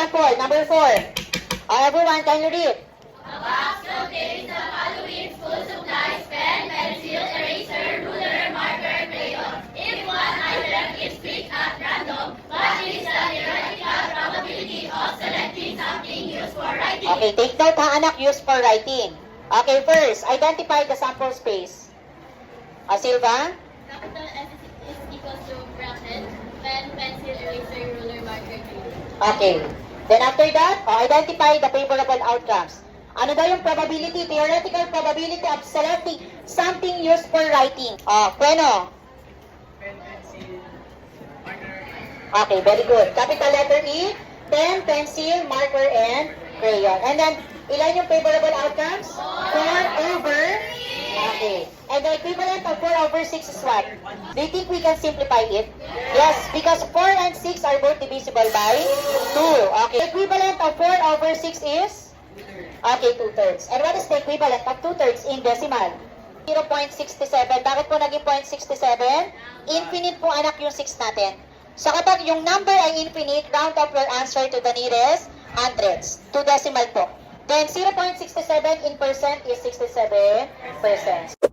example, number 4. Everyone, can you read? A box contains the following school supplies: pen, pencil, eraser, ruler, marker, crayon. If one item is picked at random, what is the theoretical probability of selecting something used for writing? Okay, take note ha anak, used for writing. Okay, first, identify the sample space. Silva? Capital S is equals to bracket, pen, pencil, eraser, ruler, marker, crayon. Okay. Then after that, identify the favorable outcomes. Ano daw yung probability, theoretical probability of selecting something used for writing? Bueno. Pen, pencil, marker. Okay, very good. Capital letter E, pen, pencil, marker, and crayon. And then, ilan yung favorable outcomes? 4 over. Okay. And the equivalent of 4 over 6 is what? Do you think we can simplify it? Yes, because 4 and 6 are both divisible by 2. Okay. Equivalent of 4 over 6 is? Okay, 2/3. And what is the equivalent of 2/3 in decimal? 0.67. Bakit po naging 0.67? Infinite po anak yung 6 natin. So kapag yung number ay infinite, round up your answer to the nearest hundreds. 2 decimal po. Then 0.67 in percent is 67%.